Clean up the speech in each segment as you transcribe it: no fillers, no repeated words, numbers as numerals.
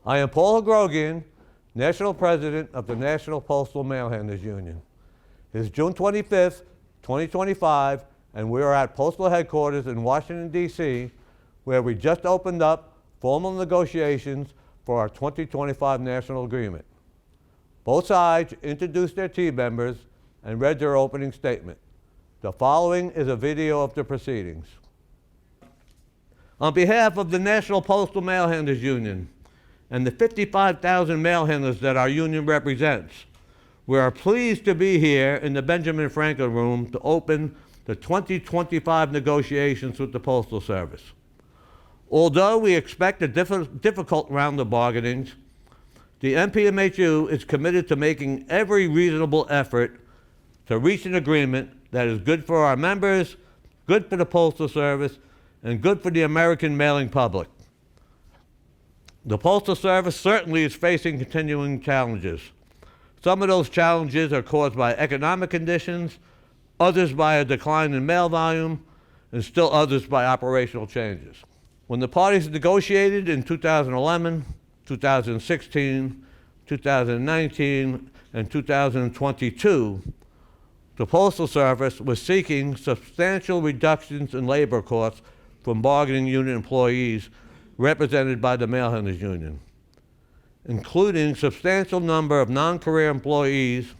I am Paul Grogian, National President of the National Postal Mail Handlers Union. It is June 25th, 2025, and we are at Postal Headquarters in Washington, D.C., where we just opened up formal negotiations for our 2025 National Agreement. Both sides introduced their team members and read their opening statement. The following is a video of the proceedings. On behalf of the National Postal Mail Handlers Union and the 55,000 mail handlers that our union represents, we are pleased to be here in the Benjamin Franklin Room to open the 2025 negotiations with the Postal Service. Although we expect a difficult round of bargaining, the NPMHU is committed to making every reasonable effort to reach an agreement that is good for our members, good for the Postal Service, and good for the American mailing public. The Postal Service certainly is facing continuing challenges. Some of those challenges are caused by economic conditions, others by a decline in mail volume, and still others by operational changes. When the parties negotiated in 2011, 2016, 2019, and 2022, the Postal Service was seeking substantial reductions in labor costs from bargaining unit employees represented by the Mail Handlers Union, including substantial number of non-career employees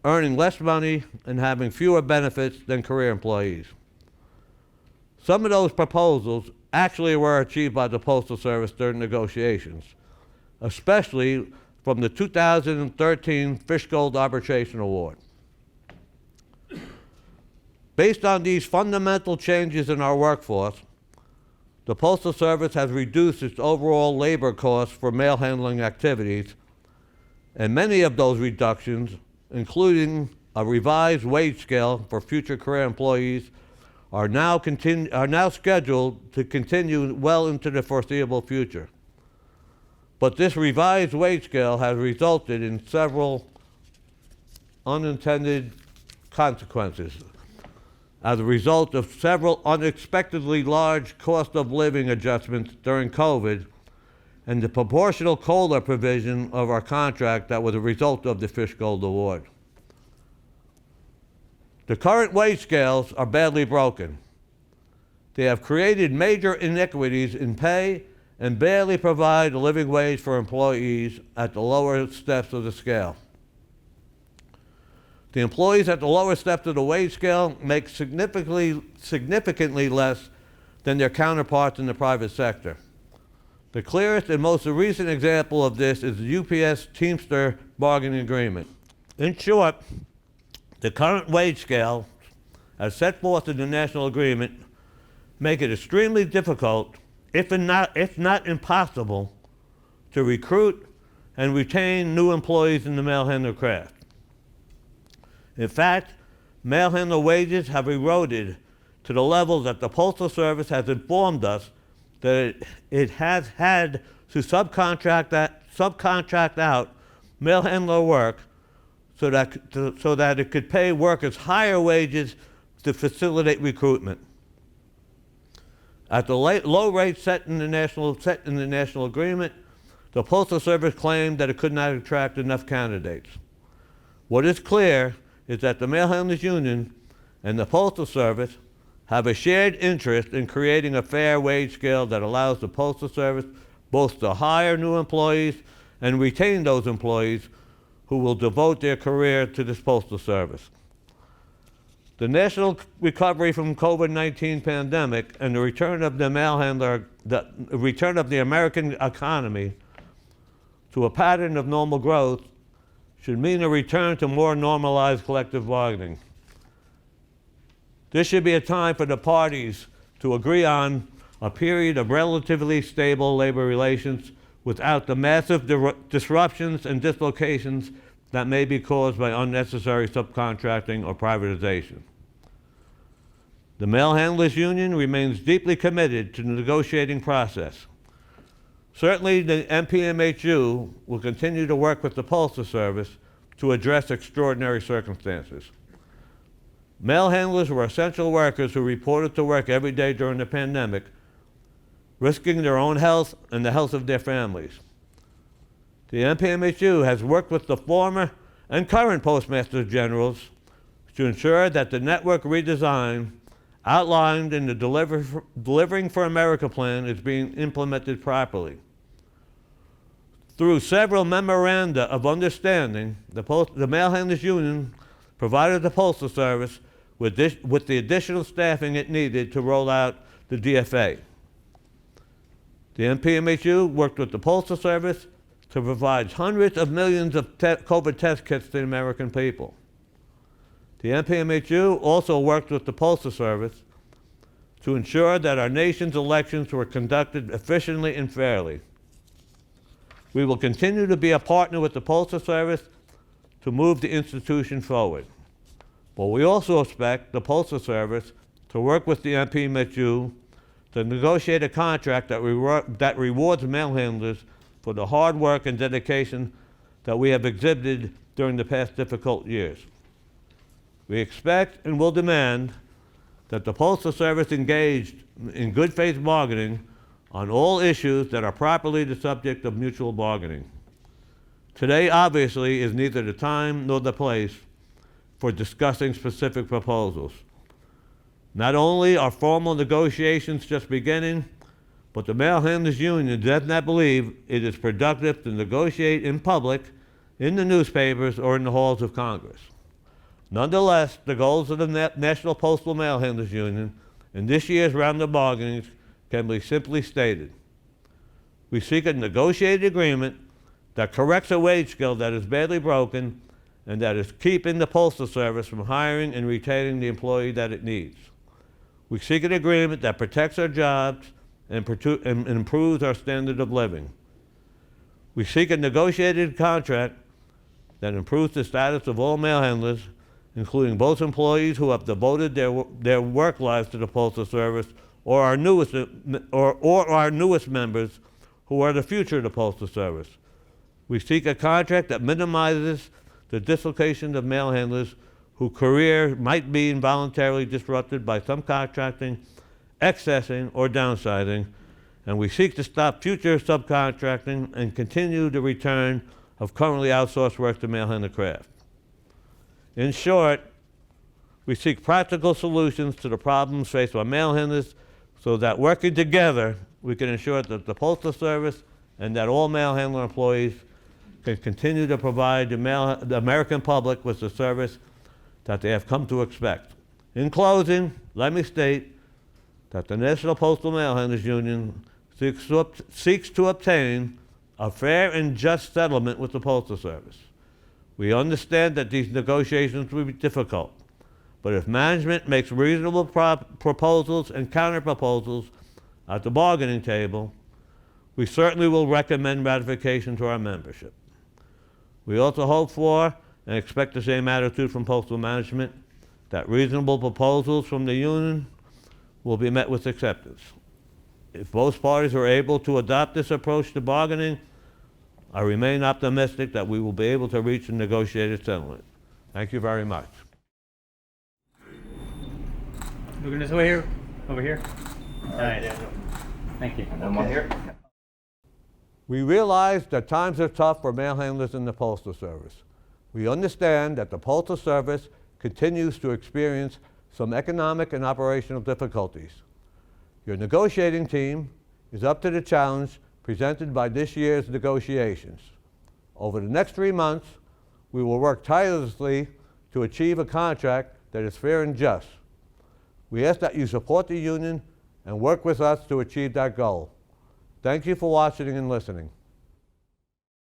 earning less money and having fewer benefits than career employees. Some of those proposals actually were achieved by the Postal Service during negotiations, especially from the 2013 Fish Gold Arbitration Award. Based on these fundamental changes in our workforce, the Postal Service has reduced its overall labor costs for mail handling activities, and many of those reductions, including a revised wage scale for future career employees, are now scheduled to continue well into the foreseeable future. But this revised wage scale has resulted in several unintended consequences as a result of several unexpectedly large cost of living adjustments during COVID and the proportional COLA provision of our contract that was a result of the Fish Gold Award. The current wage scales are badly broken. They have created major inequities in pay and barely provide a living wage for employees at the lower steps of the scale. The employees at the lower steps of the wage scale make significantly less than their counterparts in the private sector. The clearest and most recent example of this is the UPS Teamster bargaining agreement. In short, the current wage scale, as set forth in the national agreement, make it extremely difficult, if not impossible, to recruit and retain new employees in the mail handler craft. In fact, mail handler wages have eroded to the level that the Postal Service has informed us that it has had to subcontract out mail handler work so that it could pay workers higher wages to facilitate recruitment. At the low rate set in the national agreement, the Postal Service claimed that it could not attract enough candidates. What is clear is that the Mail Handlers Union and the Postal Service have a shared interest in creating a fair wage scale that allows the Postal Service both to hire new employees and retain those employees who will devote their career to this Postal Service. The national recovery from COVID-19 pandemic and the return of the return of the American economy to a pattern of normal growth should mean a return to more normalized collective bargaining. This should be a time for the parties to agree on a period of relatively stable labor relations without the massive disruptions and dislocations that may be caused by unnecessary subcontracting or privatization. The Mail Handlers Union remains deeply committed to the negotiating process. Certainly, the NPMHU will continue to work with the Postal Service to address extraordinary circumstances. Mail handlers were essential workers who reported to work every day during the pandemic, risking their own health and the health of their families. The NPMHU has worked with the former and current Postmaster Generals to ensure that the network redesign outlined in the Delivering for America plan is being implemented properly. Through several memoranda of understanding, the Mail Handlers Union provided the Postal Service with the additional staffing it needed to roll out the DFA. The NPMHU worked with the Postal Service to provide hundreds of millions of COVID test kits to the American people. The NPMHU also worked with the Postal Service to ensure that our nation's elections were conducted efficiently and fairly. We will continue to be a partner with the Postal Service to move the institution forward. But we also expect the Postal Service to work with the NPMHU to negotiate a contract that rewards mail handlers for the hard work and dedication that we have exhibited during the past difficult years. We expect and will demand that the Postal Service engage in good faith bargaining on all issues that are properly the subject of mutual bargaining. Today, obviously, is neither the time nor the place for discussing specific proposals. Not only are formal negotiations just beginning, but the Mail Handlers Union does not believe it is productive to negotiate in public, in the newspapers, or in the halls of Congress. Nonetheless, the goals of the National Postal Mail Handlers Union in this year's round of bargaining can be simply stated. We seek a negotiated agreement that corrects a wage scale that is badly broken and that is keeping the Postal Service from hiring and retaining the employee that it needs. We seek an agreement that protects our jobs and improves our standard of living. We seek a negotiated contract that improves the status of all mail handlers, including both employees who have devoted their work lives to the Postal Service or our newest members who are the future of the Postal Service. We seek a contract that minimizes the dislocation of mail handlers whose career might be involuntarily disrupted by subcontracting, accessing, or downsizing, and we seek to stop future subcontracting and continue the return of currently outsourced work to mail handler craft. In short, we seek practical solutions to the problems faced by mail handlers so that working together, we can ensure that the Postal Service and that all mail handler employees can continue to provide the American public with the service that they have come to expect. In closing, let me state that the National Postal Mail Handlers Union seeks to obtain a fair and just settlement with the Postal Service. We understand that these negotiations will be difficult, but if management makes reasonable proposals and counter-proposals at the bargaining table, we certainly will recommend ratification to our membership. We also hope for and expect the same attitude from postal management, that reasonable proposals from the union will be met with acceptance. If both parties are able to adopt this approach to bargaining, I remain optimistic that we will be able to reach a negotiated settlement. Thank you very much. Looking this way here? Over here? All right. Thank you. And one here. We realize that times are tough for mail handlers in the Postal Service. We understand that the Postal Service continues to experience some economic and operational difficulties. Your negotiating team is up to the challenge presented by this year's negotiations. Over the next 3 months, we will work tirelessly to achieve a contract that is fair and just. We ask that you support the union and work with us to achieve that goal. Thank you for watching and listening.